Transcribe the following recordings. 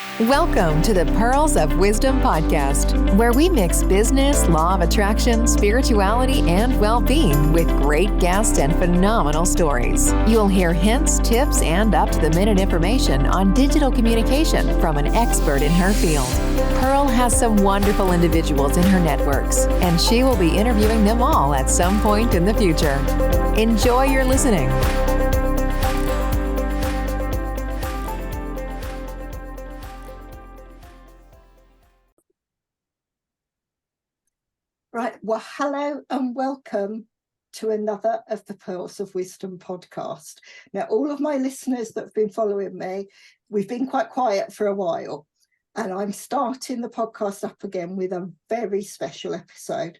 Welcome to the Pearls of Wisdom podcast, where we mix business, law of attraction, spirituality, and well-being with great guests and phenomenal stories. You'll hear hints, tips, and up-to-the-minute information on digital communication from an expert in her field. Pearl has some wonderful individuals in her networks, and she will be interviewing them all at some point in the future. Enjoy your listening. Right, well, hello and welcome to another of the Pearls of Wisdom podcast. Now, all of my listeners that have been following me, we've been quite quiet for a while, and I'm starting the podcast up again with a very special episode.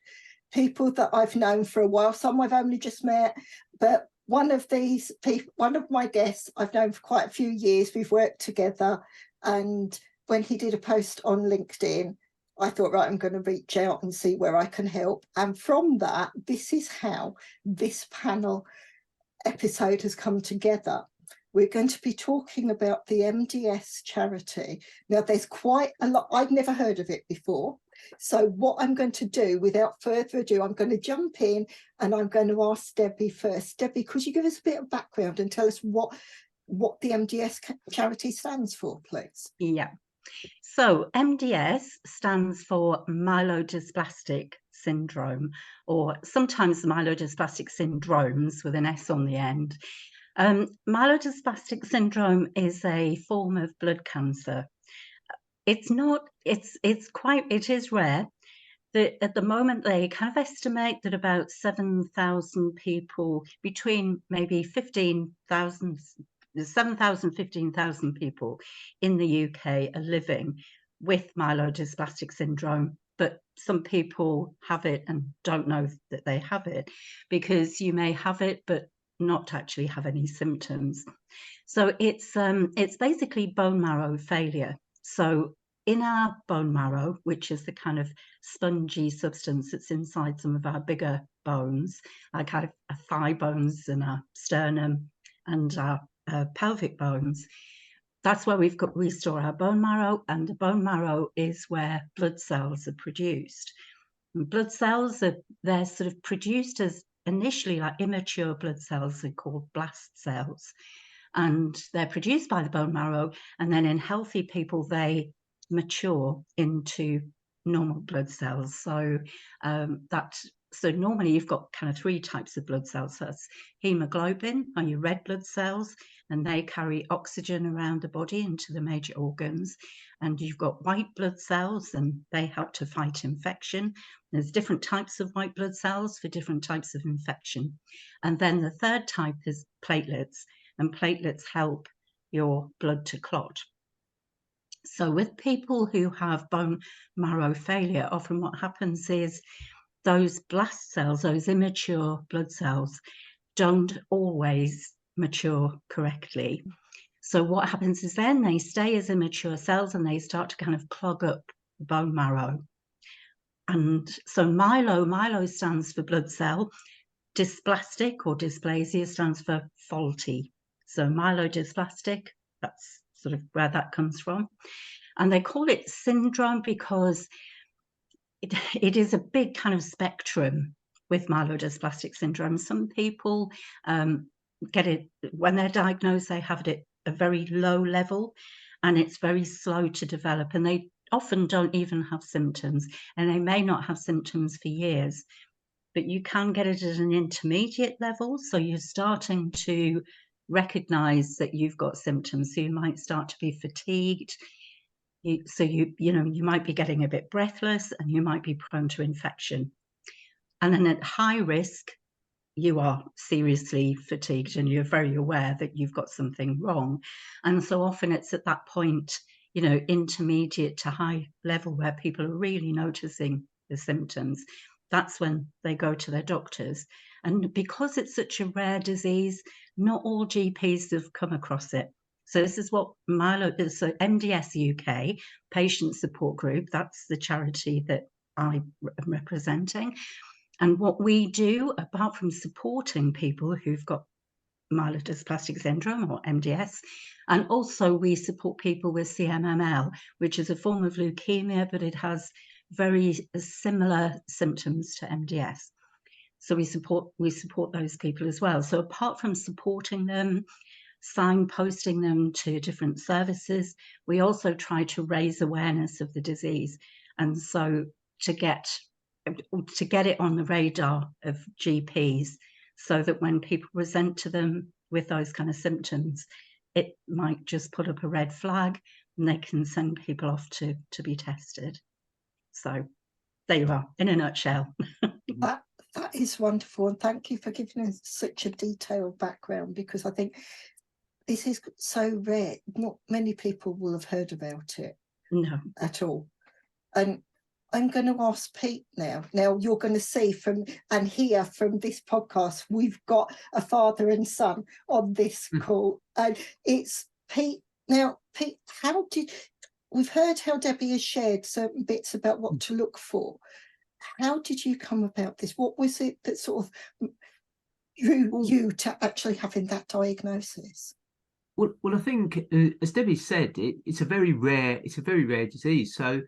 People that I've known for a while, some I've only just met, but one of these people, one of my guests I've known for quite a few years. We've worked together, and when he did a post on LinkedIn, I thought, right, I'm going to reach out and see where I can help. And from that, this is how this panel episode has come together. We're going to be talking about the MDS charity. Now, there's quite a lot. I've never heard of it before. So what I'm going to do, without further ado, I'm going to jump in and I'm going to ask Debbie first. Debbie, could you give us a bit of background and tell us what the MDS charity stands for, please? Yeah. So MDS stands for myelodysplastic syndrome, or sometimes myelodysplastic syndromes with an S on the end. Myelodysplastic syndrome is a form of blood cancer. It is rare. At the moment, they kind of estimate that about 7,000 people, between maybe 15,000, 15,000 people in the UK are living with myelodysplastic syndrome, but some people have it and don't know that they have it, because you may have it but not actually have any symptoms. So it's basically bone marrow failure. So in our bone marrow, which is the kind of spongy substance that's inside some of our bigger bones, like our thigh bones and our sternum and our pelvic bones, that's where we store our bone marrow, and the bone marrow is where blood cells are produced. And blood cells they're sort of produced as initially like immature blood cells. They're called blast cells, and they're produced by the bone marrow, and then in healthy people they mature into normal blood cells. So So normally you've got kind of three types of blood cells. So that's hemoglobin, are your red blood cells, and they carry oxygen around the body into the major organs. And you've got white blood cells, and they help to fight infection. There's different types of white blood cells for different types of infection. And then the third type is platelets, and platelets help your blood to clot. So with people who have bone marrow failure, often what happens is those blast cells, those immature blood cells, don't always mature correctly. So what happens is then they stay as immature cells and they start to kind of clog up the bone marrow. And so myelo stands for blood cell. Dysplastic or dysplasia stands for faulty. So myelodysplastic, that's sort of where that comes from. And they call it syndrome because it is a big kind of spectrum with myelodysplastic syndrome. Some people get it when they're diagnosed, they have it at a very low level, and it's very slow to develop, and they often don't even have symptoms, and they may not have symptoms for years. But you can get it at an intermediate level, so you're starting to recognize that you've got symptoms. So you might start to be fatigued. You might be getting a bit breathless, and you might be prone to infection. And then at high risk, you are seriously fatigued and you're very aware that you've got something wrong. And so often it's at that point, intermediate to high level, where people are really noticing the symptoms. That's when they go to their doctors. And because it's such a rare disease, not all GPs have come across it. So this is what MDS UK Patient Support Group, that's the charity that I'm representing. And what we do, apart from supporting people who've got myelodysplastic syndrome, or MDS. And also we support people with CMML, which is a form of leukemia, but it has very similar symptoms to MDS. So we support those people as well. So apart from supporting them, signposting them to different services, we also try to raise awareness of the disease. And so to get it on the radar of GPs, so that when people present to them with those kind of symptoms, it might just put up a red flag and they can send people off to be tested. So there you are, in a nutshell. That is wonderful, and thank you for giving us such a detailed background, because I think this is so rare. Not many people will have heard about it. No. At all. And I'm going to ask Pete now. Now you're going to see and hear from this podcast, we've got a father and son on this call, and it's Pete. Now, Pete, we've heard how Debbie has shared certain bits about what to look for. How did you come about this? What was it that sort of drew you to actually having that diagnosis? Well, I think, as Debbie said, it's a very rare disease. So,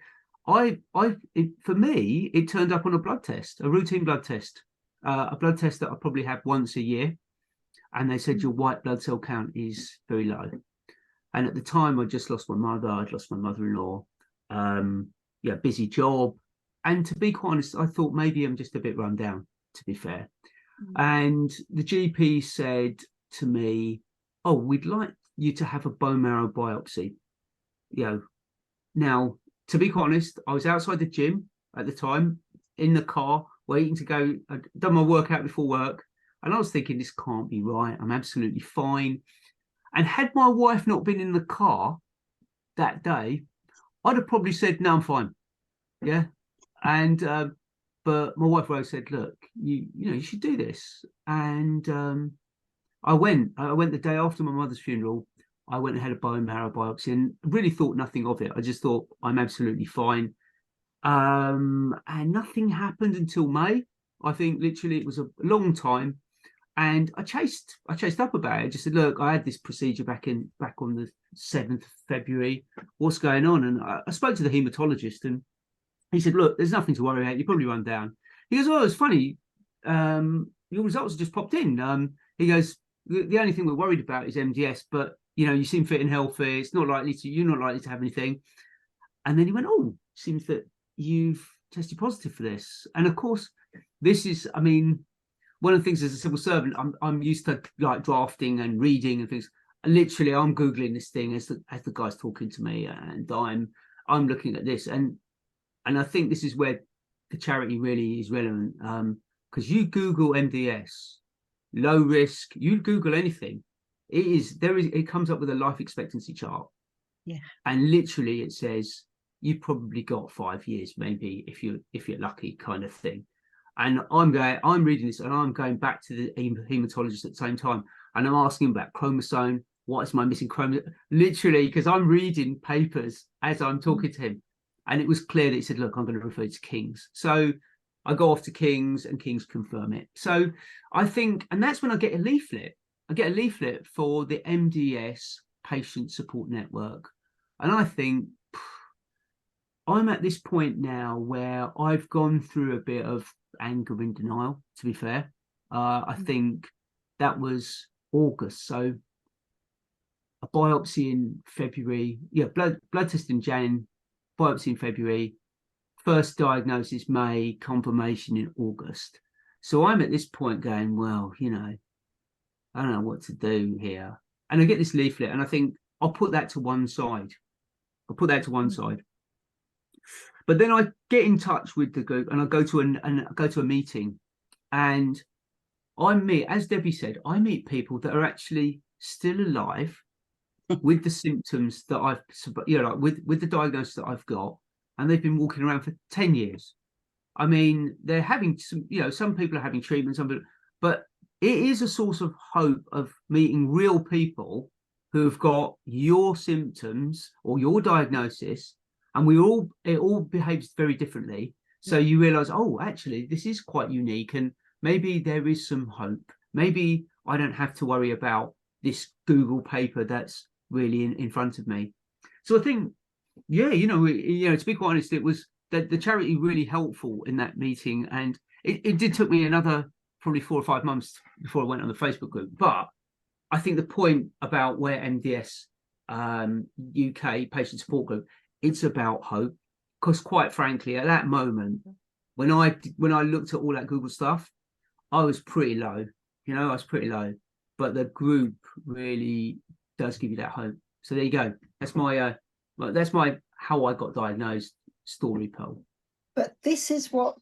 for me, it turned up on a blood test, a routine blood test, a blood test that I probably have once a year, and they said your white blood cell count is very low. And at the time, I just lost my mother. I'd lost my mother-in-law. Busy job. And to be quite honest, I thought maybe I'm just a bit run down, to be fair. And the GP said to me, "Oh, we'd like you to have a bone marrow biopsy." Now, to be quite honest, I was outside the gym at the time, in the car, waiting to go. I'd done my workout before work, and I was thinking, this can't be right. I'm absolutely fine. And had my wife not been in the car that day, I'd have probably said, "No, I'm fine." Yeah. And but my wife always said, "Look, you should do this." And I went the day after my mother's funeral. I went and had a bone marrow biopsy and really thought nothing of it. I just thought I'm absolutely fine. And nothing happened until May. I think literally it was a long time. And I chased up about it. I just said, "Look, I had this procedure back on the 7th of February. What's going on?" And I spoke to the haematologist, and he said, "Look, there's nothing to worry about. You probably run down." He goes, "Oh, it's funny. Your results just popped in." He goes, the only thing we're worried about is MDS, but you seem fit and healthy. You're not likely to have anything." And then he went, "Oh, seems that you've tested positive for this." And of course, this is, one of the things as a civil servant, I'm used to like drafting and reading and things. Literally, I'm Googling this thing as the guy's talking to me, and I'm looking at this. And I think this is where the charity really is relevant, because you Google MDS, low risk, you Google anything, it comes up with a life expectancy chart. Yeah. And literally it says you've probably got 5 years, maybe if you're lucky, kind of thing. And I'm reading this, and I'm going back to the hematologist at the same time, and I'm asking about chromosome. What is my missing chromosome? Literally, because I'm reading papers as I'm talking to him. And it was clear that he said, "Look, I'm going to refer you to King's." So I go off to King's, and King's confirm it. So I think, and that's when I get a leaflet. I get a leaflet for the MDS Patient Support Network. And I think I'm at this point now where I've gone through a bit of anger and denial, to be fair. I think that was August. So a biopsy in February, blood test in Jan, biopsy in February, first diagnosis May, confirmation in August. So I'm at this point going, well, I don't know what to do here. And I get this leaflet, and I think I'll put that to one side. But then I get in touch with the group, and I go to a meeting, and as Debbie said, I meet people that are actually still alive with the symptoms that I've, with the diagnosis that I've got, and they've been walking around for 10 years. They're having some people are having treatment, but it is a source of hope of meeting real people who have got your symptoms or your diagnosis, and it all behaves very differently. So you realize, oh, actually, this is quite unique, and maybe there is some hope. Maybe I don't have to worry about this Google paper that's really in front of me. So I think, yeah, to be quite honest, it was the charity really helpful in that meeting, and it did took me another probably 4 or 5 months before I went on the Facebook group. But I think the point about where MDS UK patient support group, it's about hope, because quite frankly, at that moment, when I looked at all that Google stuff, I was pretty low. I was pretty low, but the group really does give you that hope. So there you go. That's my how I got diagnosed story, Pearl. But this is what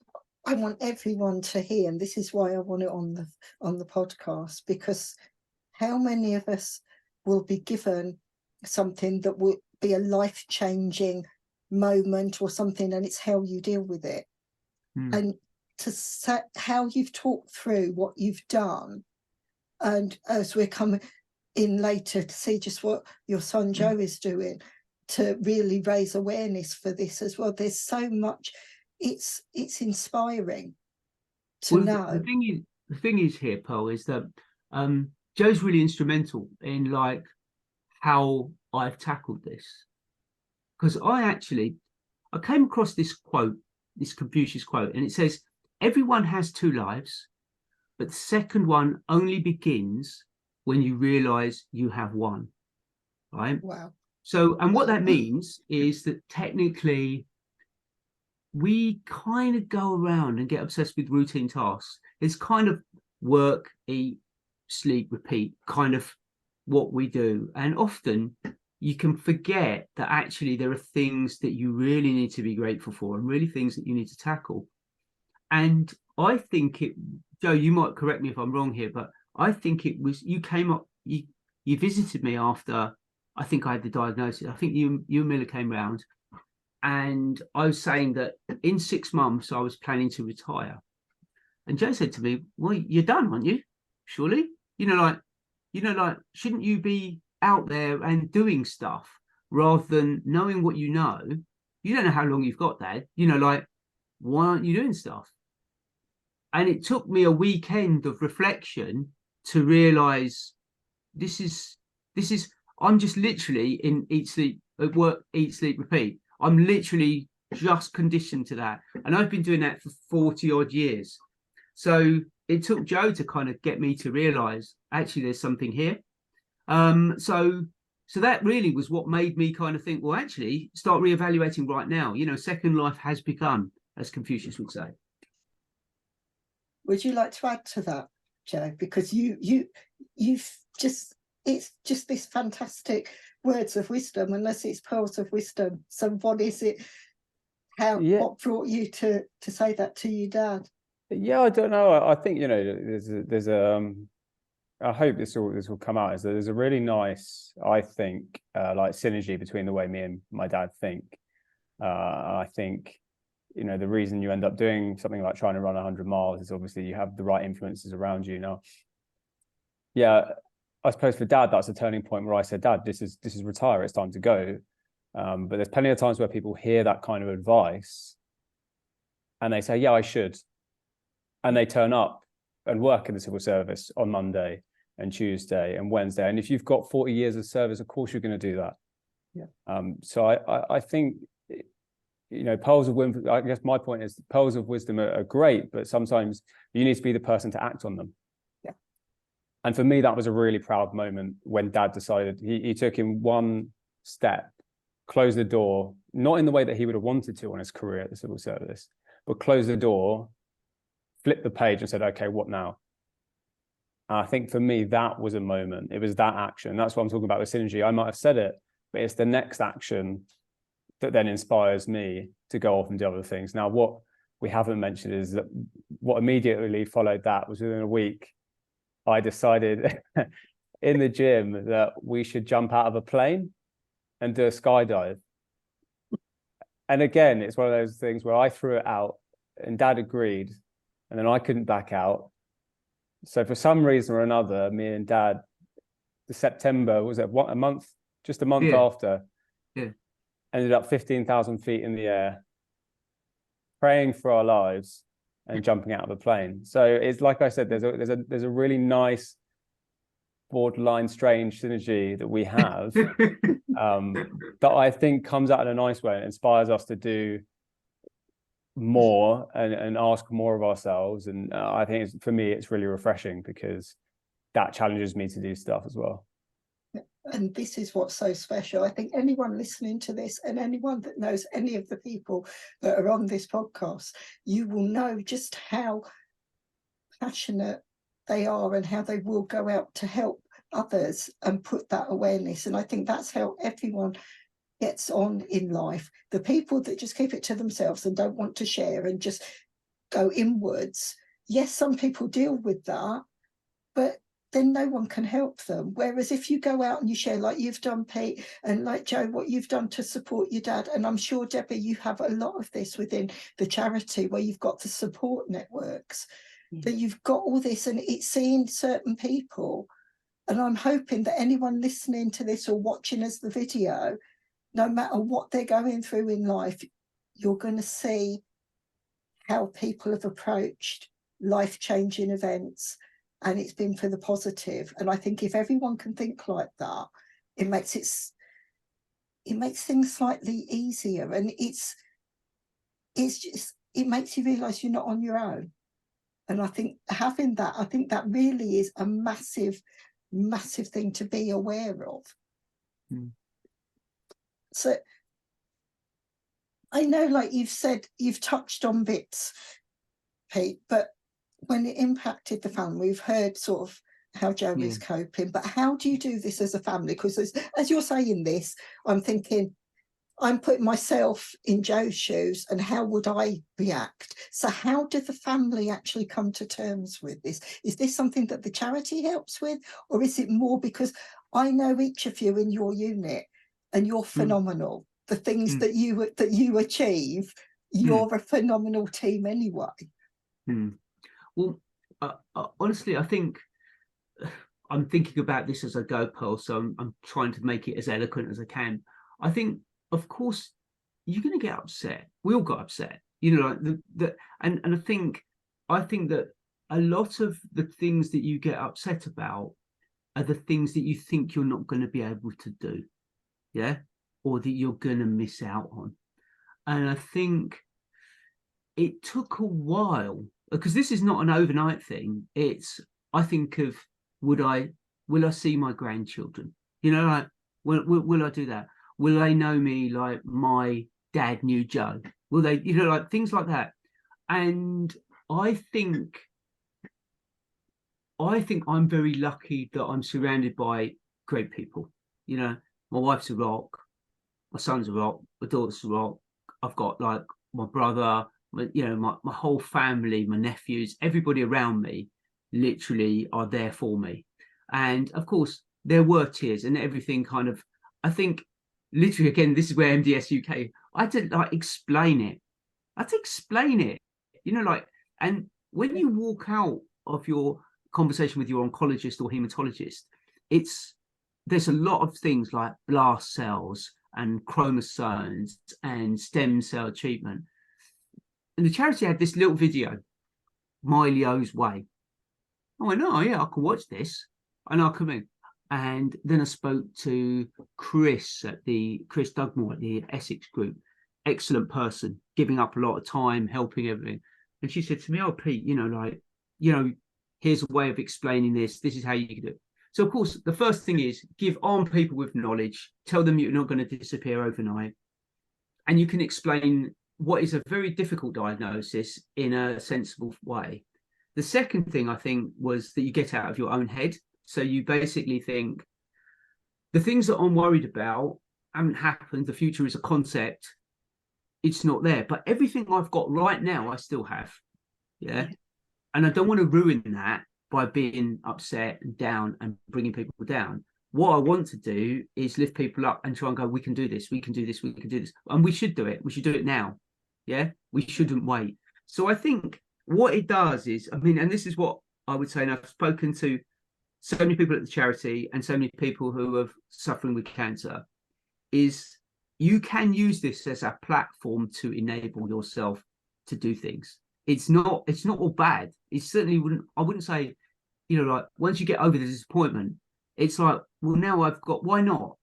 I want everyone to hear, and this is why I want it on the podcast, because how many of us will be given something that will be a life-changing moment or something, and it's how you deal with it. And to set how you've talked through what you've done, and as we're coming in later to see just what your son Joe is doing to really raise awareness for this as well. There's so much. It's inspiring to know. The thing is here, Pearl, is that Joe's really instrumental in like how I've tackled this, because I came across this quote, this Confucius quote, and it says, everyone has 2 lives, but the second one only begins when you realize you have one. Right? Wow. So, and what that means is that technically we kind of go around and get obsessed with routine tasks. It's kind of work, eat, sleep, repeat, kind of what we do. And often you can forget that actually there are things that you really need to be grateful for, and really things that you need to tackle. And I think Joe, you might correct me if I'm wrong here, but I think it was, you came up, you visited me after I think I had the diagnosis. I think you and Miller came round, and I was saying that in 6 months I was planning to retire. And Joe said to me, well, you're done, aren't you? Surely? Shouldn't you be out there and doing stuff rather than knowing what you know? You don't know how long you've got, Dad. Why aren't you doing stuff? And it took me a weekend of reflection to realize this is I'm just literally in eat, sleep, work, eat, sleep, repeat. I'm literally just conditioned to that. And I've been doing that for 40 odd years. So it took Joe to kind of get me to realize actually there's something here. So that really was what made me kind of think, well, actually start reevaluating right now. Second life has begun, as Confucius would say. Would you like to add to that, Joe? Because you've just, it's just this fantastic words of wisdom, unless it's pearls of wisdom. So what is it? What brought you to say that to your dad? Yeah, I don't know. I think, there's I hope this will come out, is that there's a really nice, I think, like synergy between the way me and my dad think. I think, the reason you end up doing something like trying to run 100 miles is obviously you have the right influences around you. Now, yeah, I suppose for Dad, that's a turning point where I said, Dad, this is retire, it's time to go. But there's plenty of times where people hear that kind of advice and they say, yeah, I should. And they turn up and work in the civil service on Monday and Tuesday and Wednesday. And if you've got 40 years of service, of course you're going to do that. Yeah. So I think, pearls of wisdom, I guess my point is pearls of wisdom are great, but sometimes you need to be the person to act on them. Yeah. And for me, that was a really proud moment when Dad decided he took in one step, closed the door, not in the way that he would have wanted to on his career at the civil service, but closed the door, flipped the page and said, okay, what now? And I think for me, that was a moment. It was that action. That's what I'm talking about with synergy. I might have said it, but it's the next action that then inspires me to go off and do other things. Now, what we haven't mentioned is that what immediately followed that was within a week, I decided in the gym that we should jump out of a plane and do a skydive. And again, it's one of those things where I threw it out and Dad agreed, and then I couldn't back out. So for some reason or another, me and Dad, September, was it a month, just a month after, ended up 15,000 feet in the air, praying for our lives and jumping out of a plane. So it's like I said, there's a really nice borderline strange synergy that we have, that I think comes out in a nice way and inspires us to do more and ask more of ourselves. And I think for me, it's really refreshing because that challenges me to do stuff as well. And this is what's so special. I think anyone listening to this and anyone that knows any of the people that are on this podcast, you will know just how passionate they are and how they will go out to help others and put that awareness. And I think that's how everyone gets on in life. The people that just keep it to themselves and don't want to share and just go inwards, yes, some people deal with that, but then no one can help them. Whereas if you go out and you share, like you've done, Pete, and like Joe, what you've done to support your dad, and I'm sure, Debbie, you have a lot of this within the charity where you've got the support networks, that you've got all this, and it's seeing certain people. And I'm hoping that anyone listening to this or watching as the video, no matter what they're going through in life, you're going to see how people have approached life-changing events, and it's been for the positive. And I think if everyone can think like that, it makes things slightly easier, and it makes you realise you're not on your own. And I think having that, I think that really is a massive thing to be aware of. So I know, like you've said, you've touched on bits, Pete, but when it impacted the family, we've heard sort of how Joe is coping, but how do you do this as a family? Because as you're saying this, I'm thinking, I'm putting myself in Joe's shoes and how would I react? So how did the family actually come to terms with this? Is this something that the charity helps with, or is it more because I know each of you in your unit and you're phenomenal? The things that you achieve, you're a phenomenal team anyway. Well, honestly, I think I'm thinking about this as I go, Pearl, so I'm trying to make it as eloquent as I can. I think, of course, you're going to get upset. We all got upset, like and I think that a lot of the things that you get upset about are the things that you think you're not going to be able to do, or that you're going to miss out on. And I think it took a while, because this is not an overnight thing. I think of, will I see my grandchildren? Like, will I do that? Will they know me like my dad knew Joe? Will they, like things like that? And I think I'm very lucky that I'm surrounded by great people. My wife's a rock, my son's a rock, my daughter's a rock. I've got like my brother, my whole family, my nephews, everybody around me literally are there for me. And of course there were tears and everything kind of, I think literally, again, this is where MDS UK, I had to explain it. Like, and when you walk out of your conversation with your oncologist or hematologist, there's a lot of things like blast cells and chromosomes and stem cell treatment. And the charity had this little video, Milio's Way. I went, oh yeah, I can watch this. And I'll come in. And then I spoke to Chris Dugmore at the Essex group. Excellent person, giving up a lot of time, helping everything. And she said to me, oh, Pete, here's a way of explaining this. This is how you can do it. So, of course, the first thing is arm people with knowledge. Tell them you're not going to disappear overnight. And you can explain what is a very difficult diagnosis in a sensible way. The second thing, I think, was that you get out of your own head. So you basically think the things that I'm worried about haven't happened. The future is a concept. It's not there. But everything I've got right now, I still have. Yeah. And I don't want to ruin that by being upset and down and bringing people down. What I want to do is lift people up and try and go, we can do this. We can do this. We can do this. And we should do it. We should do it now. Yeah. We shouldn't wait. So I think what it does is, and this is what I would say, and I've spoken to so many people at the charity and so many people who are suffering with cancer, is you can use this as a platform to enable yourself to do things. It's not all bad. It certainly I wouldn't say, like once you get over the disappointment, it's like, well, now I've got, why not?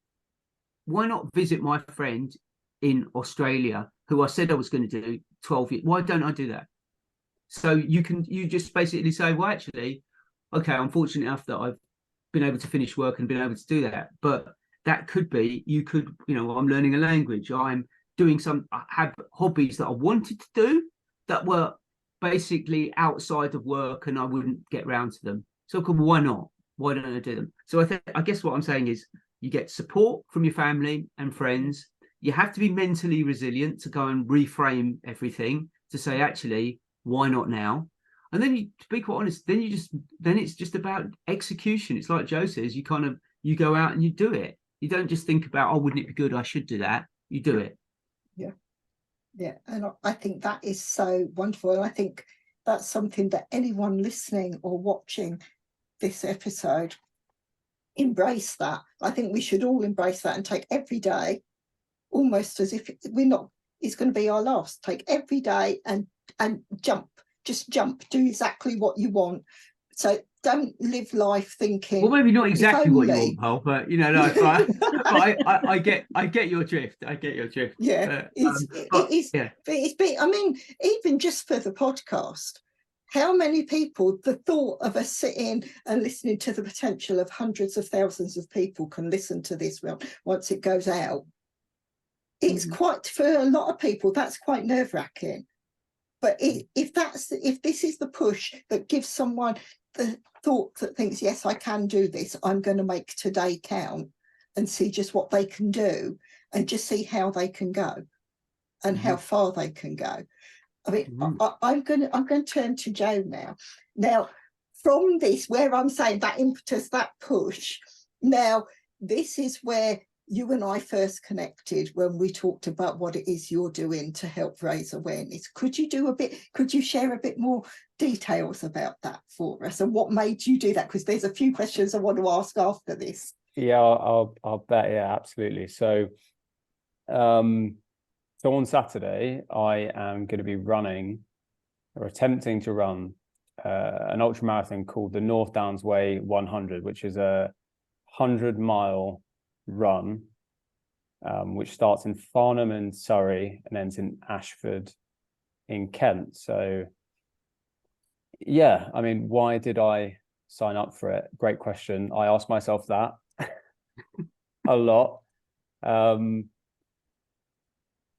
Why not visit my friend in Australia who I said I was going to do 12 years? Why don't I do that? So you just basically say, well, actually, okay, I'm fortunate enough that I've been able to finish work and been able to do that. But that could be, I'm learning a language. I have hobbies that I wanted to do that were basically outside of work and I wouldn't get round to them. So why not? Why don't I do them? So I guess what I'm saying is you get support from your family and friends. You have to be mentally resilient to go and reframe everything to say, actually, why not now? And then to be quite honest, then it's just about execution. It's like Joe says, you go out and you do it. You don't just think about, oh, wouldn't it be good? I should do that. You do it. Yeah. Yeah. And I think that is so wonderful. And I think that's something that anyone listening or watching this episode, embrace that. I think we should all embrace that and take every day almost as if it's going to be our last. Take every day and just jump, do exactly what you want. So don't live life thinking, well, maybe not exactly what you want, Paul, but I get your drift. Yeah, I mean, even just for the podcast, how many people, the thought of us sitting and listening to the potential of hundreds of thousands of people can listen to this once it goes out, it's quite, for a lot of people, that's quite nerve-wracking. But if this is the push that gives someone the thought that thinks, yes, I can do this, I'm going to make today count, and see just what they can do and just see how they can go and how far they can go. I mean, I'm going to turn to Joe now. Now, from this, where I'm saying that impetus, that push, now this is where you and I first connected when we talked about what it is you're doing to help raise awareness. Could you share a bit more details about that for us and what made you do that? Because there's a few questions I want to ask after this. Yeah, I'll bet. Yeah, absolutely. So, so on Saturday, I am going to be running or attempting to run an ultra marathon called the North Downs Way 100, which is a 100-mile run, which starts in Farnham in Surrey and ends in Ashford in Kent. So yeah, I mean, why did I sign up for it? Great question. I asked myself that a lot.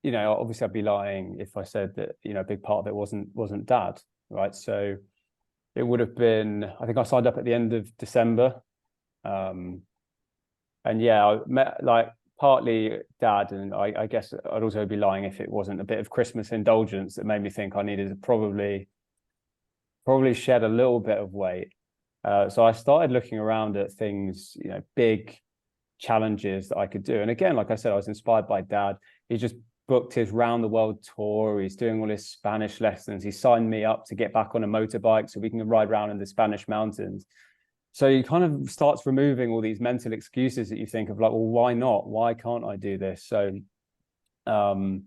Obviously I'd be lying if I said that, a big part of it wasn't Dad, right? So it would have been, I think I signed up at the end of December. And yeah, I met partly Dad, and I guess I'd also be lying if it wasn't a bit of Christmas indulgence that made me think I needed to probably shed a little bit of weight. So I started looking around at things, big challenges that I could do. And again, like I said, I was inspired by Dad. He just booked his round the world tour. He's doing all his Spanish lessons. He signed me up to get back on a motorbike so we can ride around in the Spanish mountains. So you kind of starts removing all these mental excuses that you think of, like, well, why not? Why can't I do this? So, I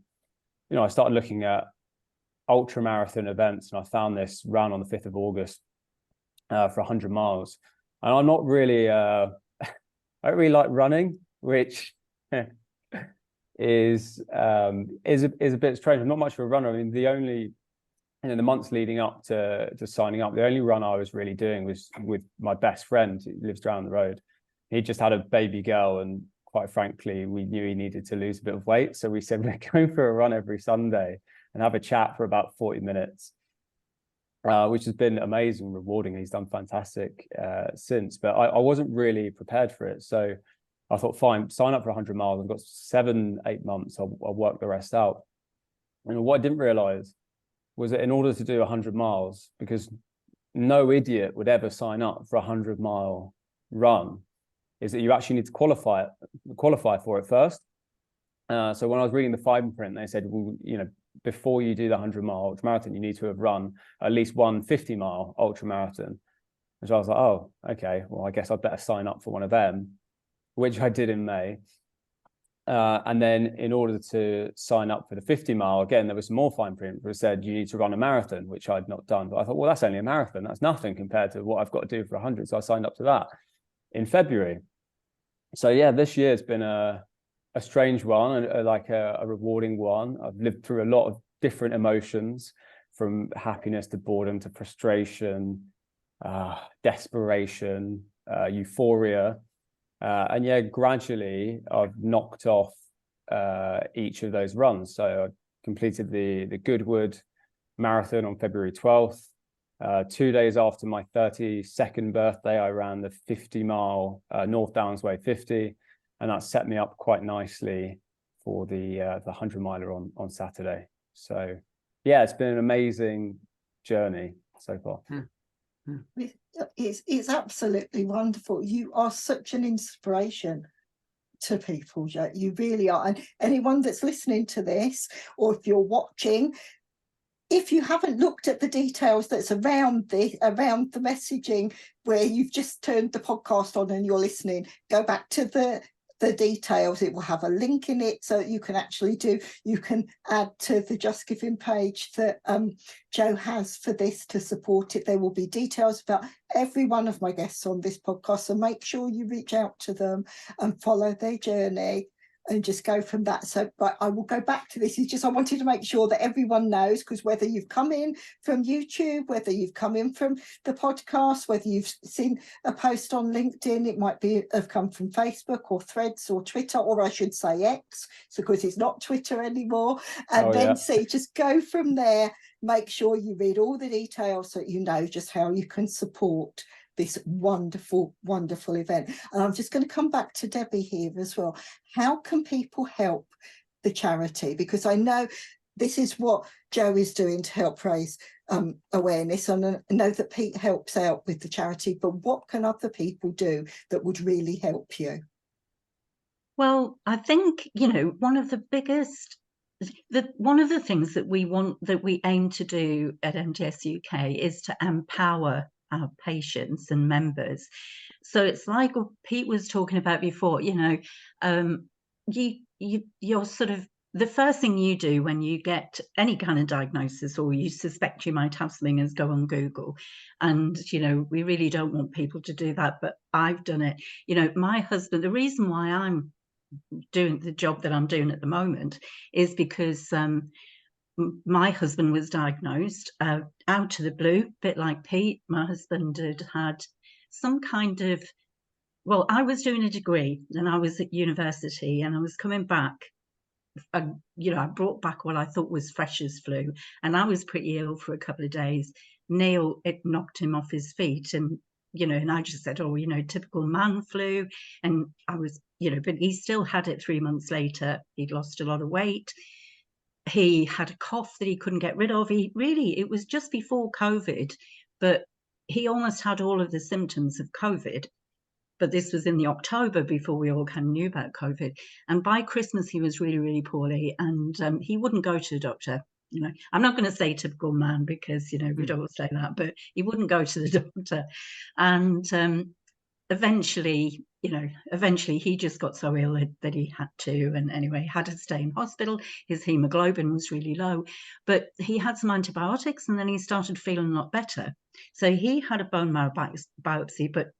started looking at ultra marathon events, and I found this run on the 5th of August for 100 miles. And I'm not really, I don't really like running, which is a bit strange. I'm not much of a runner. I mean, the months leading up to signing up, the only run I was really doing was with my best friend who lives down the road. He just had a baby girl, and quite frankly, we knew he needed to lose a bit of weight. So we said, we're going for a run every Sunday and have a chat for about 40 minutes, which has been amazing, rewarding. He's done fantastic since, but I wasn't really prepared for it. So I thought, fine, sign up for 100 miles. I've got 7-8 months. I'll work the rest out. And what I didn't realize was that in order to do 100 miles, because no idiot would ever sign up for a 100-mile run, is that you actually need to qualify for it first. So when I was reading the fine print, they said, well, before you do the 100-mile ultra marathon, you need to have run at least one 50-mile ultra marathon. And so I was like, oh, okay, well, I guess I'd better sign up for one of them, which I did in May. And then in order to sign up for the 50-mile, again, there was some more fine print where it said you need to run a marathon, which I'd not done. But I thought, well, that's only a marathon. That's nothing compared to what I've got to do for 100. So I signed up to that. in February. So yeah, this year has been a strange one, and like a rewarding one. I've lived through a lot of different emotions, from happiness to boredom to frustration, desperation, euphoria. And yeah, gradually I've knocked off each of those runs. So I completed the Goodwood Marathon on February 12th. 2 days after my 32nd birthday, I ran the 50-mile North Downs Way 50, and that set me up quite nicely for the 100-miler on Saturday. So yeah, it's been an amazing journey so far. It's absolutely wonderful. You are such an inspiration to people, Joe. You really are. And anyone that's listening to this, or if you're watching, if you haven't looked at the details that's around the messaging where you've just turned the podcast on and you're listening, go back to the details. It will have a link in it, so you can add to the Just Giving page that Joe has for this to support it. There will be details about every one of my guests on this podcast, so make sure you reach out to them and follow their journey and just go from that. So, but I will go back to this. It's just I wanted to make sure that everyone knows, because whether you've come in from YouTube, whether you've come in from the podcast, whether you've seen a post on LinkedIn, it might have come from Facebook or Threads or Twitter, or I should say X, so because it's not Twitter anymore. And see, just go from there. Make sure you read all the details so you know just how you can support this wonderful, wonderful event. And I'm just going to come back to Debbie here as well. How can people help the charity? Because I know this is what Joe is doing to help raise awareness, and I know that Pete helps out with the charity, but what can other people do that would really help you? Well, I think, one of the things that we aim to do at MDS UK is to empower our patients and members. So it's like what Pete was talking about before, you're sort of, the first thing you do when you get any kind of diagnosis or you suspect you might have something is go on Google. And, we really don't want people to do that, but I've done it. My husband, the reason why I'm doing the job that I'm doing at the moment is because my husband was diagnosed out of the blue, a bit like Pete. My husband had some kind of, I was doing a degree and I was at university and I was coming back. I brought back what I thought was freshers' flu, and I was pretty ill for a couple of days. Neil, it knocked him off his feet, and and I just said, typical man flu. And I was, but he still had it 3 months later. He'd lost a lot of weight. He had a cough that he couldn't get rid of. It was just before COVID, but he almost had all of the symptoms of COVID. But this was in the October before we all kind of knew about COVID. And by Christmas, he was really, really poorly, and he wouldn't go to the doctor. I'm not going to say typical man because, we don't say that, but he wouldn't go to the doctor. And eventually he just got so ill that he had to, and anyway, had to stay in hospital. His hemoglobin was really low, but he had some antibiotics, and then he started feeling a lot better. So he had a bone marrow biopsy, but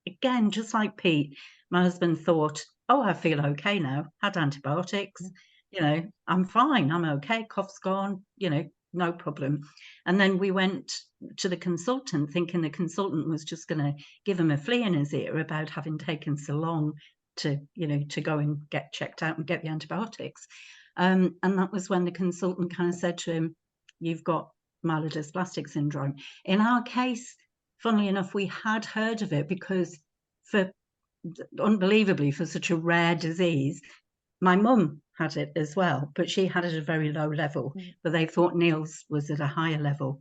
again, just like Pete, my husband thought, I feel okay now, had antibiotics, I'm fine, I'm okay, cough's gone, no problem. And then we went to the consultant thinking the consultant was just going to give him a flea in his ear about having taken so long to go and get checked out and get the antibiotics. And that was when the consultant kind of said to him, you've got myelodysplastic syndrome. In our case, funnily enough, we had heard of it because unbelievably, for such a rare disease, my mum had it as well, but she had it at a very low level, but they thought Neil's was at a higher level.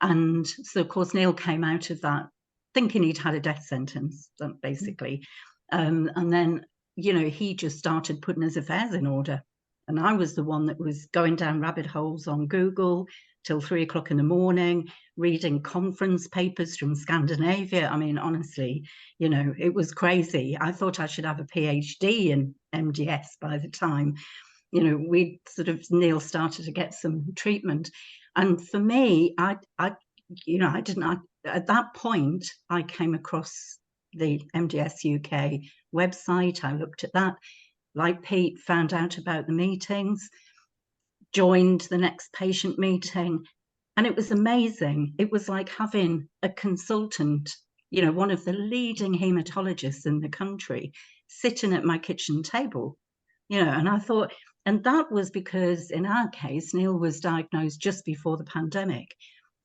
And so, of course, Neil came out of that thinking he'd had a death sentence, basically. And then, he just started putting his affairs in order. And I was the one that was going down rabbit holes on Google till 3 o'clock in the morning, reading conference papers from Scandinavia. I mean, honestly, it was crazy. I thought I should have a PhD in MDS by the time, Neil started to get some treatment. And for me, at that point, I came across the MDS UK website. I looked at that, like Pete, found out about the meetings, joined the next patient meeting, and it was amazing. It was like having a consultant, you know, one of the leading hematologists in the country, sitting at my kitchen table, you know. And I thought, and that was because in our case, Neil was diagnosed just before the pandemic.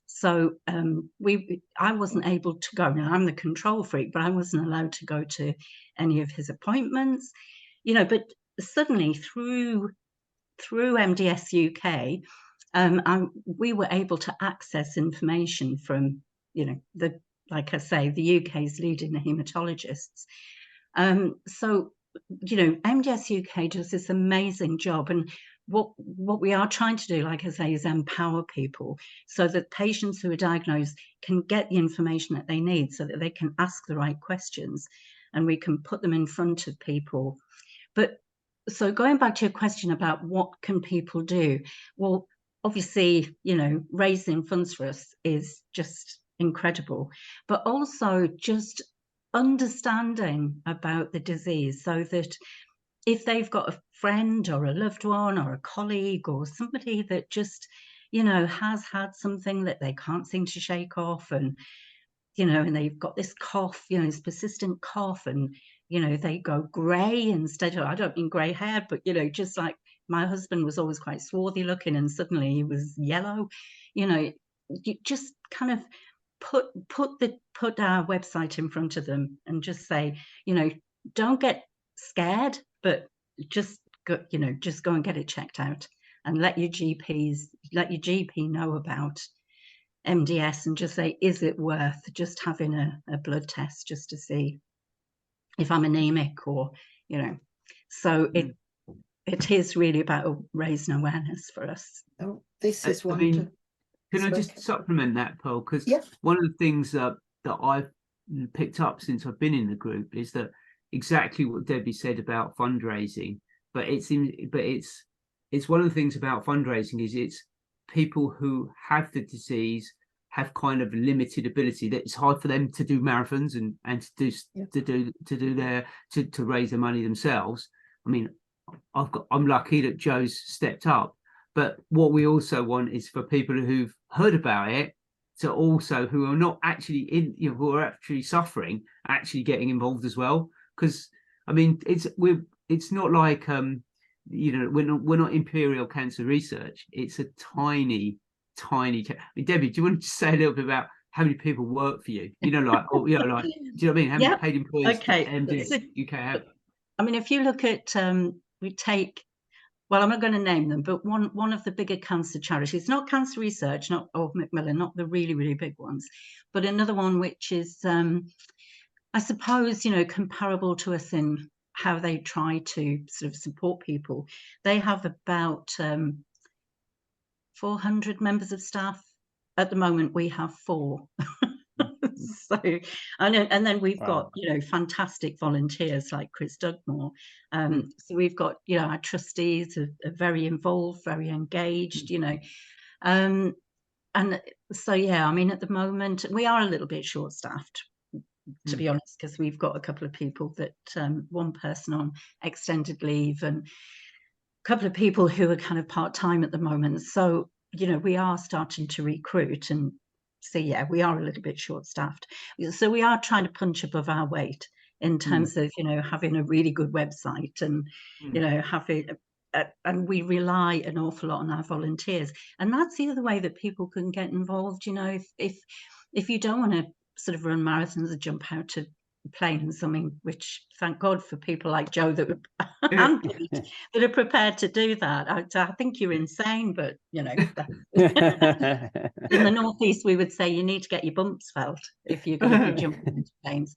So I wasn't able to go. Now, I'm the control freak, but I wasn't allowed to go to any of his appointments, you know. But suddenly through MDS UK, we were able to access information from, you know, like I say, the UK's leading hematologists. So, you know, MDS UK does this amazing job, and what we are trying to do, like I say, is empower people so that patients who are diagnosed can get the information that they need, so that they can ask the right questions, and we can put them in front of people. But so going back to your question about what can people do, well, obviously, you know, raising funds for us is just incredible, but also just understanding about the disease, so that if they've got a friend or a loved one or a colleague or somebody that just, you know, has had something that they can't seem to shake off, and, you know, and they've got this cough, you know, this persistent cough, and, you know, they go grey instead of, I don't mean grey haired, but, you know, just like my husband was always quite swarthy looking and suddenly he was yellow, you know. You just kind of put our website in front of them and just say, you know, don't get scared, but just go, you know, just go and get it checked out, and let your GP know about MDS, and just say, is it worth just having a blood test just to see if I'm anemic, or, you know. So it is really about raising awareness for us. Oh, this is I mean, can I just supplement that, Pearl? Because one of the things that I've picked up since I've been in the group is that exactly what Debbie said about fundraising, but it's one of the things about fundraising is it's people who have the disease have kind of limited ability, that it's hard for them to do marathons and to raise the money themselves. I mean, I'm lucky that Joe's stepped up, but what we also want is for people who've heard about it to also, who are not actually in, you know, who are actually suffering, actually getting involved as well. Because I mean, it's not like you know, we're not Imperial Cancer Research. It's a tiny. I mean, Debbie, do you want to say a little bit about how many people work for you? You know, like, or, you know, like, do you know what I mean? How many paid employees MDS UK have? I mean, if you look at, we take, well, I'm not going to name them, but one of the bigger cancer charities, not Cancer Research, not Macmillan, not the really, really big ones, but another one which is, I suppose, you know, comparable to us in how they try to sort of support people. They have about 400 members of staff. At the moment, we have 4. So, and then we've got, you know, fantastic volunteers like Chris Dugmore. So we've got, you know, our trustees are very involved, very engaged, you know. And so, yeah, I mean, at the moment, we are a little bit short-staffed, to be honest, because we've got a couple of people that, one person on extended leave and a couple of people who are kind of part-time at the moment. So, you know, we are starting to recruit, and so, yeah, we are a little bit short-staffed. So we are trying to punch above our weight in terms of, you know, having a really good website and, you know, having, and we rely an awful lot on our volunteers. And that's the other way that people can get involved. You know, if you don't want to sort of run marathons or jump out of planes, I mean, which thank God for people like Joe that are prepared to do that. I think you're insane, but, you know, in the Northeast we would say you need to get your bumps felt if you're going to be jumping into planes.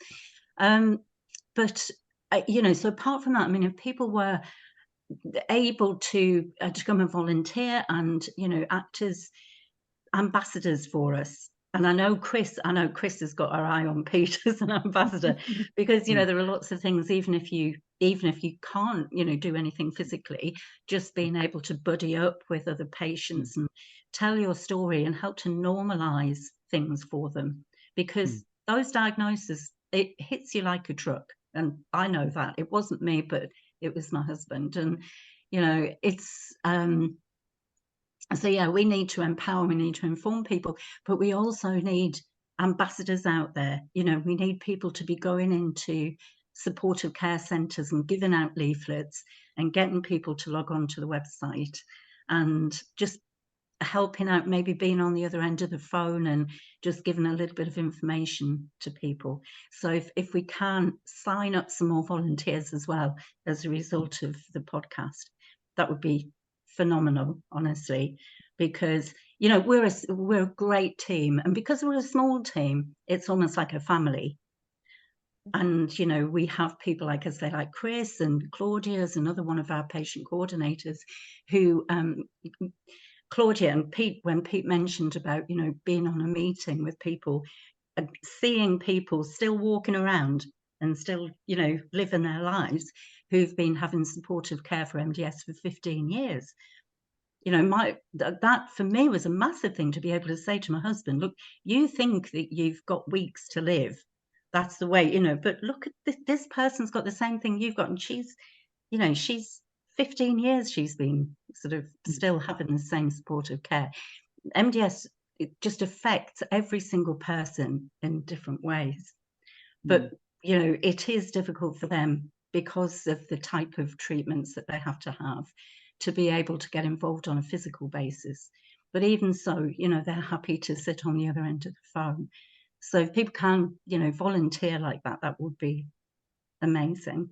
But you know, so apart from that, I mean, if people were able to come and volunteer and, you know, act as ambassadors for us. And I know Chris has got her eye on Pete as an ambassador, because, you know, there are lots of things, even if you can't, you know, do anything physically, just being able to buddy up with other patients and tell your story and help to normalize things for them, because those diagnoses, it hits you like a truck. And I know that. It wasn't me, but it was my husband. And, you know, it's, so yeah, we need to empower, we need to inform people, but we also need ambassadors out there. You know, we need people to be going into supportive care centres and giving out leaflets and getting people to log on to the website and just helping out, maybe being on the other end of the phone and just giving a little bit of information to people. So if we can sign up some more volunteers as well as a result of the podcast, that would be phenomenal, honestly, because, you know, we're a great team, and because we're a small team, it's almost like a family. And, you know, we have people, like I say, like Chris and Claudia's another one of our patient coordinators who, Claudia and Pete, when Pete mentioned about, you know, being on a meeting with people, seeing people still walking around and still, you know, living their lives, who've been having supportive care for MDS for 15 years. You know, that for me was a massive thing to be able to say to my husband, look, you think that you've got weeks to live. That's the way, you know, but look at this person's got the same thing you've got. And she's, you know, she's 15 years she's been sort of still having the same supportive care. MDS, it just affects every single person in different ways. But, you know, it is difficult for them because of the type of treatments that they have to be able to get involved on a physical basis. But even so, you know, they're happy to sit on the other end of the phone. So if people can, you know, volunteer like that, that would be amazing.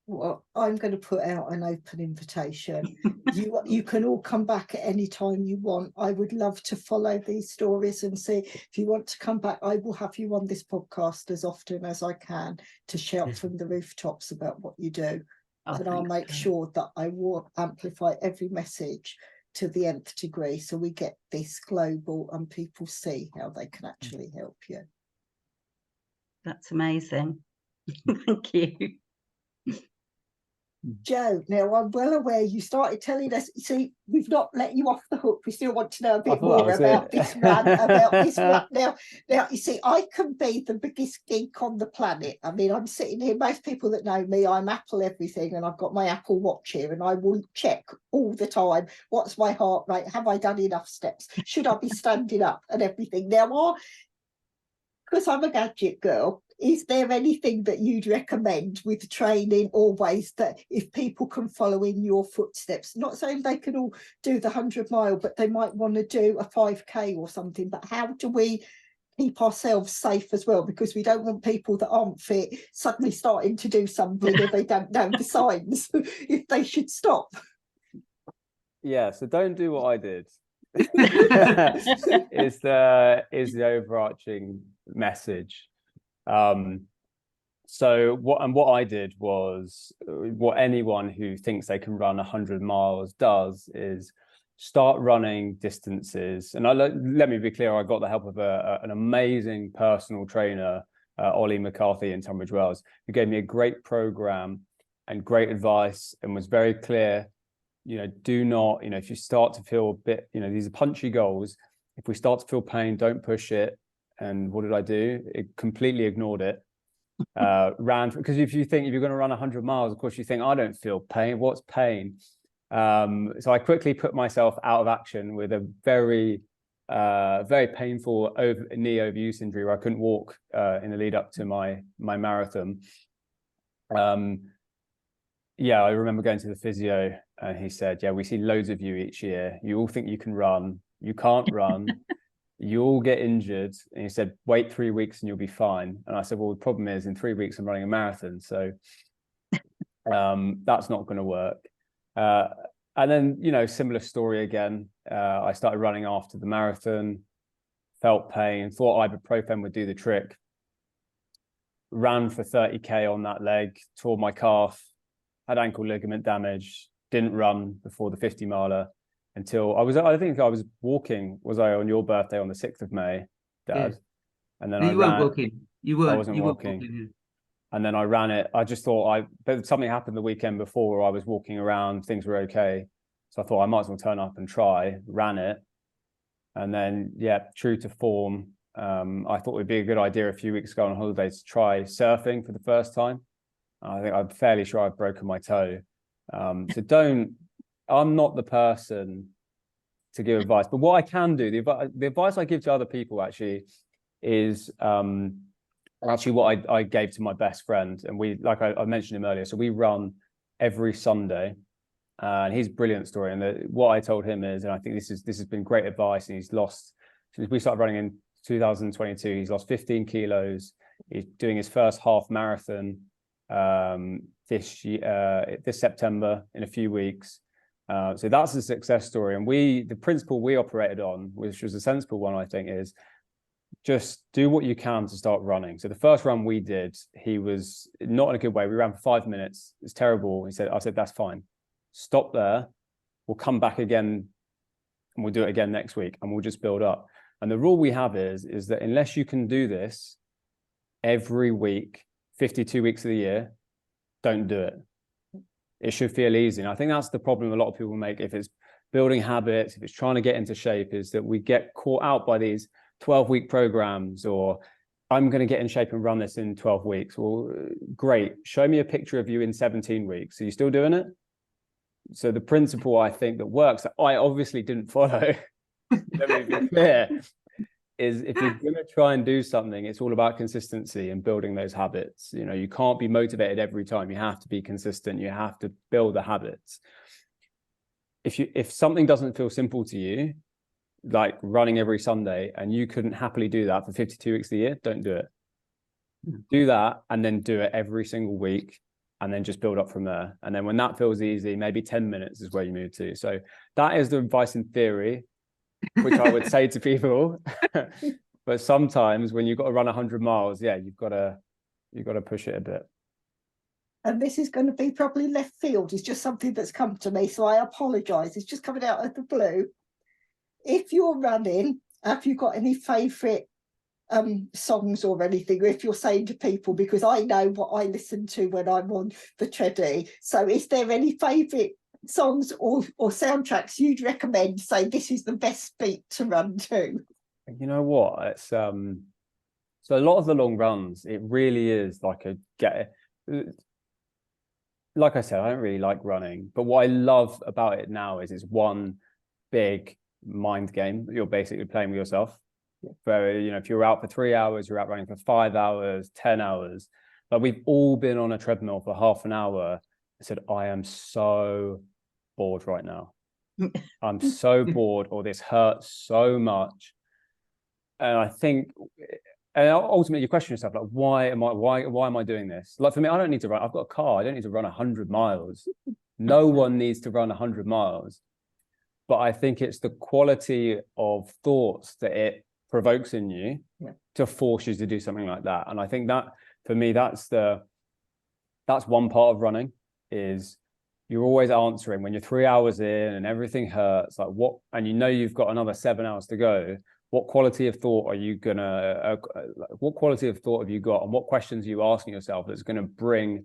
Well, I'm going to put out an open invitation. You can all come back at any time you want. I would love to follow these stories and see if you want to come back. I will have you on this podcast as often as I can to shout from the rooftops about what you do. And I'll make sure that I will amplify every message to the nth degree, so we get this global and people see how they can actually help you. That's amazing. Thank you. Joe, now I'm well aware you started telling us, see, we've not let you off the hook. We still want to know a bit more about this run, about this run. Now, you see, I can be the biggest geek on the planet. I mean, I'm sitting here, most people that know me, I'm Apple everything, and I've got my Apple Watch here, and I will check all the time, what's my heart rate? Have I done enough steps? Should I be standing up and everything? Now, because I'm a gadget girl, is there anything that you'd recommend with training always that if people can follow in your footsteps, not saying they can all do the 100-mile, but they might want to do a 5K or something, but how do we keep ourselves safe as well? Because we don't want people that aren't fit suddenly starting to do something if they don't know the signs, if they should stop. Yeah, so don't do what I did. is the overarching message. So what I did was what anyone who thinks they can run 100 miles does is start running distances. And let me be clear, I got the help of an amazing personal trainer, Ollie McCarthy in Tunbridge Wells, who gave me a great program and great advice and was very clear. You know, do not, you know, if you start to feel a bit, you know, these are punchy goals. If we start to feel pain, don't push it. And what did I do? It completely ignored it. Ran, because if you're going to run 100 miles, of course you think, I don't feel pain. What's pain? So I quickly put myself out of action with a very painful knee overuse injury where I couldn't walk in the lead up to my marathon. Yeah, I remember going to the physio and he said, yeah, we see loads of you each year. You all think you can run. You can't run. You all get injured. And he said, wait 3 weeks and you'll be fine. And I said, well, the problem is in 3 weeks I'm running a marathon. So that's not going to work. And then, you know, similar story again. I started running after the marathon, felt pain, thought ibuprofen would do the trick. Ran for 30K on that leg, tore my calf, had ankle ligament damage, didn't run before the 50-miler until I think I was walking, was I on your birthday on the 6th of May, Dad? Yeah. And then you weren't walking. You weren't. I wasn't walking. Yeah. And then I ran it. I just thought but something happened the weekend before where I was walking around, things were okay. So I thought I might as well turn up and try, ran it. And then, yeah, true to form, I thought it would be a good idea a few weeks ago on holiday to try surfing for the first time. I think I'm fairly sure I've broken my toe. So I'm not the person to give advice, but what I can do, the advice I give to other people actually is actually what I gave to my best friend. And we, like I mentioned him earlier, so we run every Sunday. And he's a brilliant story. And what I told him is, and I think this has been great advice, and he's lost, since we started running in 2022, he's lost 15 kilos. He's doing his first half marathon this September in a few weeks. So that's a success story. And the principle we operated on, which was a sensible one, I think, is just do what you can to start running. So the first run we did, he was not in a good way. We ran for 5 minutes. It's terrible. I said, that's fine. Stop there. We'll come back again and we'll do it again next week, and we'll just build up. And the rule we have is that unless you can do this every week, 52 weeks of the year, don't do it. It should feel easy. And I think that's the problem a lot of people make if it's building habits, if it's trying to get into shape, is that we get caught out by these 12-week programs, or I'm going to get in shape and run this in 12 weeks. Well, great. Show me a picture of you in 17 weeks. Are you still doing it? So the principle I think that works, that I obviously didn't follow, let me be clear, is if you're going to try and do something, it's all about consistency and building those habits. You know, you can't be motivated every time. You have to be consistent. You have to build the habits. If something doesn't feel simple to you, like running every Sunday, and you couldn't happily do that for 52 weeks a year, don't do it. Do that, and then do it every single week, and then just build up from there. And then when that feels easy, maybe 10 minutes is where you move to. So that is the advice in theory, which I would say to people. But sometimes when you've got to run 100 miles, yeah, you've got to push it a bit. And this is going to be probably left field. It's just something that's come to me, so I apologise. It's just coming out of the blue. If you're running, have you got any favourite songs or anything, or if you're saying to people, because I know what I listen to when I'm on the treadie, so is there any favourite songs or soundtracks you'd recommend, say this is the best beat to run to? You know what, it's so a lot of the long runs, it really is like like I said, I don't really like running, but what I love about it now is it's one big mind game that you're basically playing with yourself. Where, you know, if you're out for 3 hours, you're out running for 5 hours, 10 hours. But we've all been on a treadmill for half an hour. I said, I am so bored right now. I'm so bored, or this hurts so much. And I think, and ultimately you question yourself, like, why am I doing this? Like for me, I don't need to run. I've got a car. I don't need to run 100 miles. No one needs to run 100 miles. But I think it's the quality of thoughts that it provokes in you to force you to do something like that. And I think that for me, that's one part of running, is you're always answering when you're 3 hours in and everything hurts, like what, and you know you've got another 7 hours to go. What quality of thought are you gonna what quality of thought have you got, and what questions are you asking yourself that's going to bring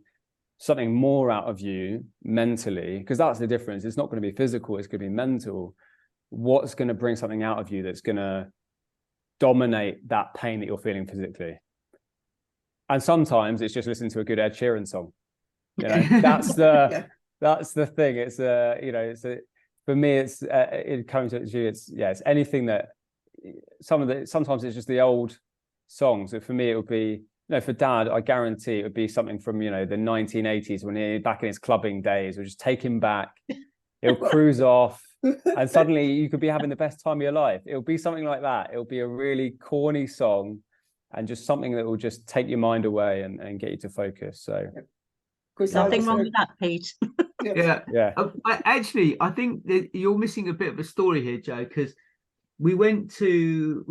something more out of you mentally? Because that's the difference. It's not going to be physical, it's going to be mental. What's going to bring something out of you that's going to dominate that pain that you're feeling physically? And sometimes it's just listening to a good Ed Sheeran song. You know, that's the that's the thing. It's you know, for me, it's it comes to you. It's anything that sometimes it's just the old songs. So for me, it would be, you know, for Dad, I guarantee it would be something from, you know, the 1980s when he back in his clubbing days. We'll just take him back. He'll cruise off, and suddenly you could be having the best time of your life. It'll be something like that. It'll be a really corny song, and just something that will just take your mind away and get you to focus. So nothing wrong with that, Pete. Yeah. I think that you're missing a bit of a story here, Joe, because we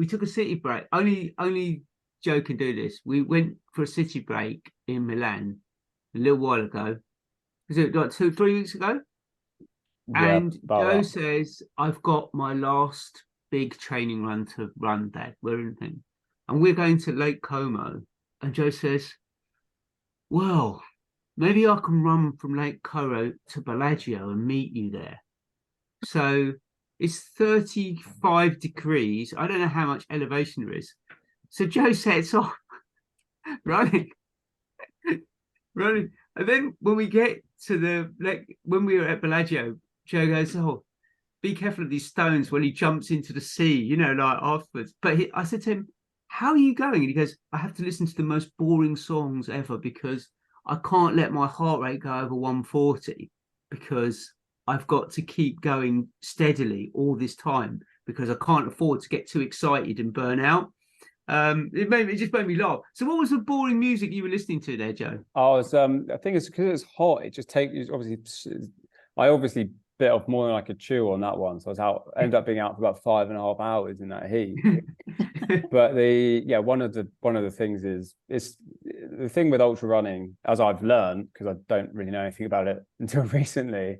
took a city break. Only Joe can do this. We went for a city break in Milan a little while ago. Was it like 2-3 weeks ago? Yeah, and Joe says, I've got my last big training run to run, Dad. We're in thing. And we're going to Lake Como. And Joe says, well, maybe I can run from Lake Como to Bellagio and meet you there. So it's 35 degrees. I don't know how much elevation there is. So Joe sets off running. And then when we get to when we were at Bellagio, Joe goes, "Oh, be careful of these stones," when he jumps into the sea, like afterwards. But I said to him, "How are you going?" And he goes, "I have to listen to the most boring songs ever because I can't let my heart rate go over 140 because I've got to keep going steadily all this time because I can't afford to get too excited and burn out." It just made me laugh. So what was the boring music you were listening to there, Joe? I think it's because it's hot. It just takes, I obviously bit off more than I could chew on that one. So ended up being out for about 5.5 hours in that heat. But one of the things is, it's the thing with ultra running, as I've learned, because I don't really know anything about it until recently,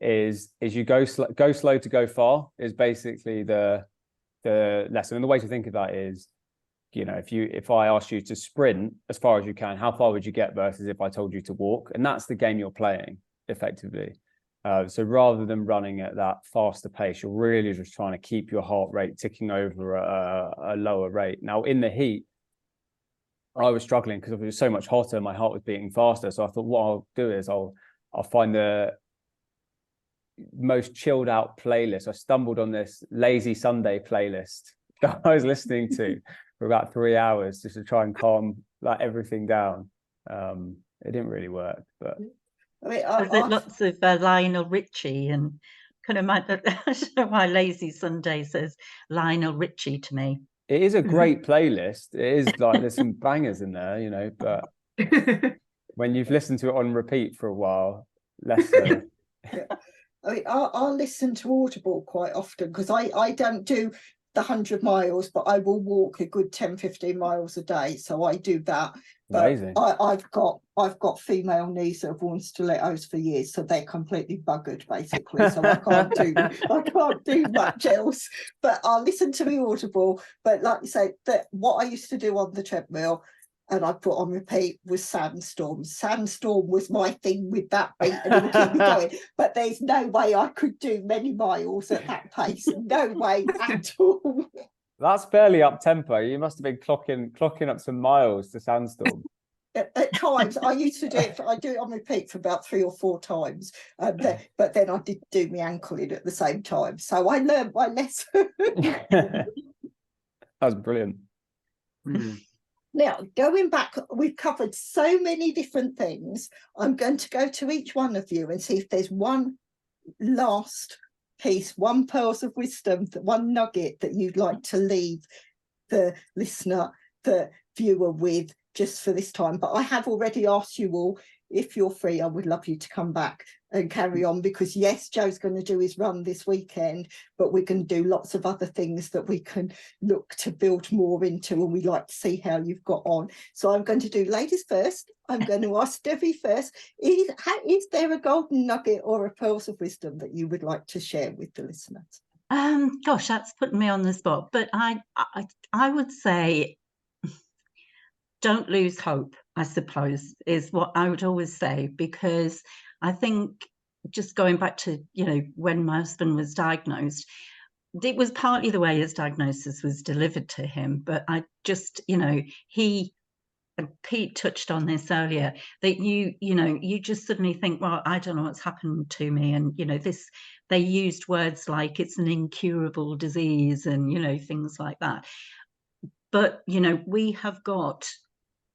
is you go slow to go far is basically the lesson. And the way to think of that is, if I asked you to sprint as far as you can, how far would you get versus if I told you to walk? And that's the game you're playing effectively. So rather than running at that faster pace, you're really just trying to keep your heart rate ticking over a lower rate. Now, in the heat, I was struggling because it was so much hotter. My heart was beating faster. So I thought, what I'll do is I'll find the most chilled out playlist. I stumbled on this Lazy Sunday playlist that I was listening to for about 3 hours just to try and calm everything down. It didn't really work, but I mean, lots of Lionel Richie, and kind of I don't know why Lazy Sunday says Lionel Richie to me. It is a great playlist. It is there's some bangers in there, but when you've listened to it on repeat for a while, less so. Yeah. I mean, I'll listen to Audible quite often because I don't do the 100 miles, but I will walk a good 10-15 miles a day. So I do that. But amazing. I've got female knees that have worn stilettos for years, so they're completely buggered basically. So I can't do much else. But I'll listen to the Audible. But like you say, that what I used to do on the treadmill and I put on repeat was Sandstorm. Sandstorm was my thing with that beat, and it would keep me going. But there's no way I could do many miles at that pace. No way at all. That's fairly up tempo. You must have been clocking up some miles to Sandstorm. At times, I used to do it. I do it on repeat for about 3 or 4 times. But then I did do my ankle in at the same time, so I learned my lesson. That was brilliant. Now, going back, we've covered so many different things. I'm going to go to each one of you and see if there's one last piece, one pearls of wisdom, one nugget that you'd like to leave the listener, the viewer with just for this time. But I have already asked you all, if you're free, I would love you to come back and carry on, because yes, Joe's going to do his run this weekend, but we can do lots of other things that we can look to build more into, and we'd like to see how you've got on. So I'm going to do ladies first. I'm going to ask Debbie first. Is there a golden nugget or a pearls of wisdom that you would like to share with the listeners? Gosh, that's putting me on the spot, but I would say don't lose hope, I suppose, is what I would always say, because I think, just going back to, when my husband was diagnosed, it was partly the way his diagnosis was delivered to him, but I just, he, and Pete touched on this earlier, that you just suddenly think, well, I don't know what's happened to me. And, they used words like it's an incurable disease and, things like that. But, we have got,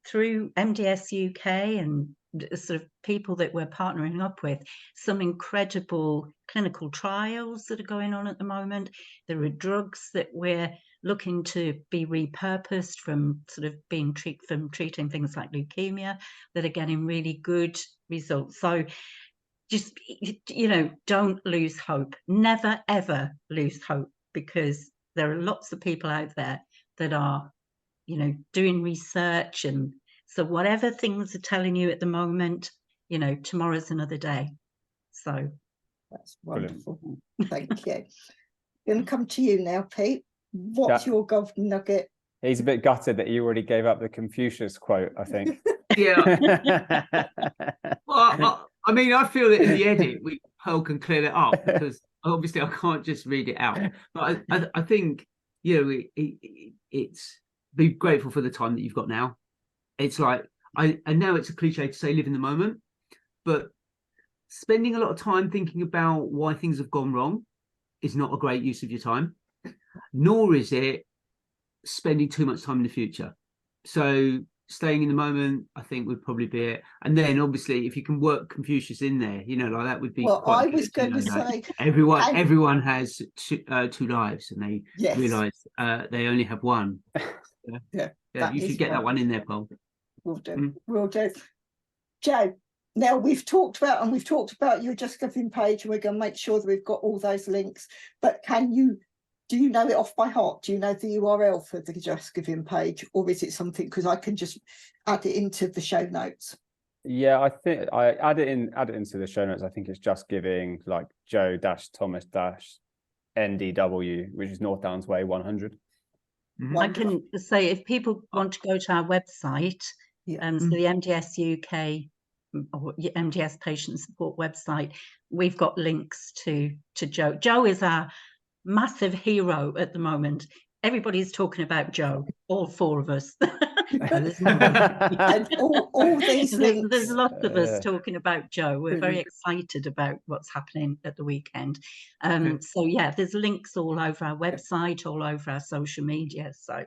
through MDS UK and sort of people that we're partnering up with, some incredible clinical trials that are going on at the moment. There are drugs that we're looking to be repurposed from sort of treating things like leukemia that are getting really good results. So just, don't lose hope. Never, ever lose hope, because there are lots of people out there that are doing research, and so whatever things are telling you at the moment, tomorrow's another day. So that's wonderful. Thank you. Going to come to you now, Pete. What's your golden nugget? He's a bit gutted that you already gave up the Confucius quote, I think. Yeah. Well, I feel that in the edit, Pearl can clear that up, because obviously I can't just read it out. But I think, it's be grateful for the time that you've got now. It's like, and now it's a cliche to say live in the moment, but spending a lot of time thinking about why things have gone wrong is not a great use of your time, nor is it spending too much time in the future. So staying in the moment, I think, would probably be it. And then obviously if you can work Confucius in there, like that would be I was going to say everyone has two lives, and they realize they only have one. Yeah, you should get that one in there, Paul. Will do. Joe, now we've talked about your Just Giving page, and we're going to make sure that we've got all those links, but do you know it off by heart? Do you know the URL for the Just Giving page, or is it something, because I can just add it into the show notes? Yeah, I think I add it into the show notes. I think it's Just Giving, like Joe-Thomas-NDW, which is North Downs Way 100. I can say, if people want to go to our website, so the MDS UK or MDS Patient Support website, we've got links to Joe. Joe is our massive hero at the moment. Everybody's talking about Joe, all four of us. And all these links. There's lots of us talking about Joe. We're very excited about what's happening at the weekend. So there's links all over our website, all over our social media. So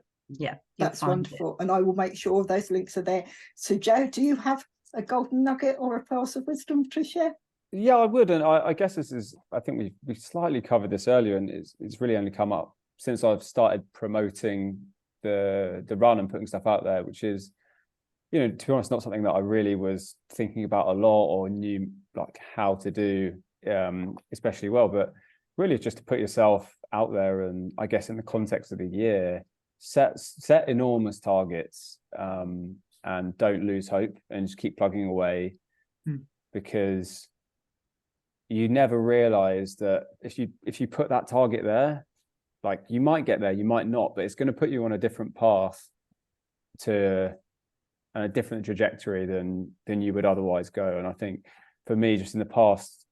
that's wonderful. And I will make sure those links are there. So Joe, do you have a golden nugget or a pearls of wisdom to share? Yeah, I would. And I guess this is, I think we slightly covered this earlier, and it's really only come up since I've started promoting the run and putting stuff out there, which is, to be honest, not something that I really was thinking about a lot or knew like how to do especially well, but really it's just to put yourself out there, and I guess in the context of the year, set enormous targets, and don't lose hope, and just keep plugging away, because you never realize that if you put that target there, like you might get there, you might not, but it's going to put you on a different path to a different trajectory than you would otherwise go. And I think for me, just in the past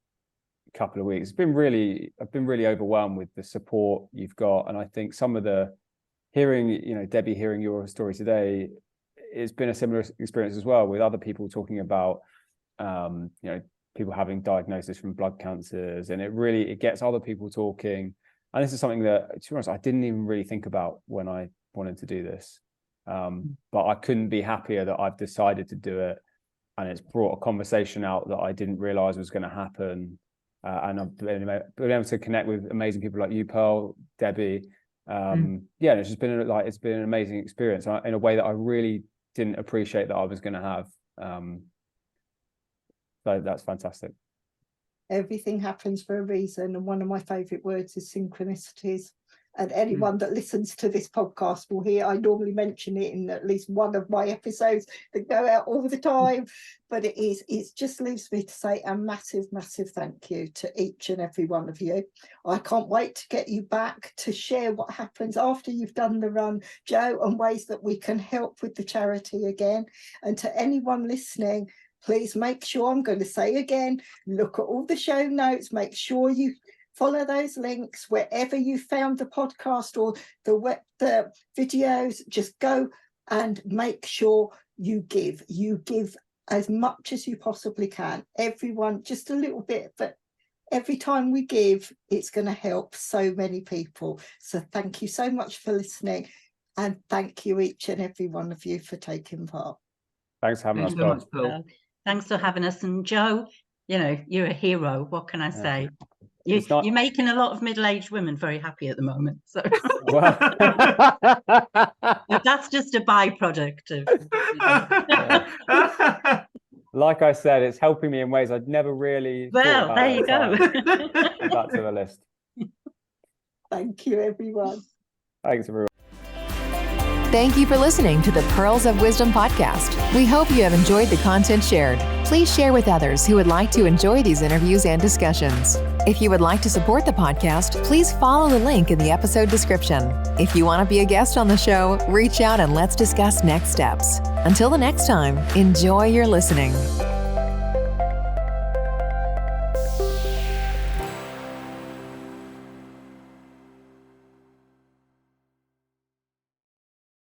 couple of weeks, I've been really overwhelmed with the support you've got. And I think some of the Debbie, hearing your story today, it's been a similar experience as well, with other people talking about people having diagnosis from blood cancers, and it gets other people talking. And this is something that, to be honest, I didn't even really think about when I wanted to do this. But I couldn't be happier that I've decided to do it, and it's brought a conversation out that I didn't realize was going to happen. And I've been able to connect with amazing people like you, Pearl, Debbie. It's just been an amazing experience in a way that I really didn't appreciate that I was going to have. So that's fantastic. Everything happens for a reason, and one of my favourite words is synchronicities. And anyone that listens to this podcast will hear I normally mention it in at least one of my episodes that go out all the time. But it just leaves me to say a massive, massive thank you to each and every one of you. I can't wait to get you back to share what happens after you've done the run, Joe, and ways that we can help with the charity again. And to anyone listening, please make sure, I'm going to say again, look at all the show notes, make sure you follow those links wherever you found the podcast or the videos. Just go and make sure you give as much as you possibly can. Everyone, just a little bit, but every time we give, it's going to help so many people. So thank you so much for listening, and thank you each and every one of you for taking part. Thanks for having us, Paul. Thanks for having us. And Joe, you're a hero. What can I say? You're making a lot of middle-aged women very happy at the moment. So that's just a byproduct of. Like I said, it's helping me in ways I'd never really. Well, there you go. Back to the list. Thank you, everyone. Thanks, everyone. Thank you for listening to the Pearls of Wisdom podcast. We hope you have enjoyed the content shared. Please share with others who would like to enjoy these interviews and discussions. If you would like to support the podcast, please follow the link in the episode description. If you want to be a guest on the show, reach out and let's discuss next steps. Until the next time, enjoy your listening.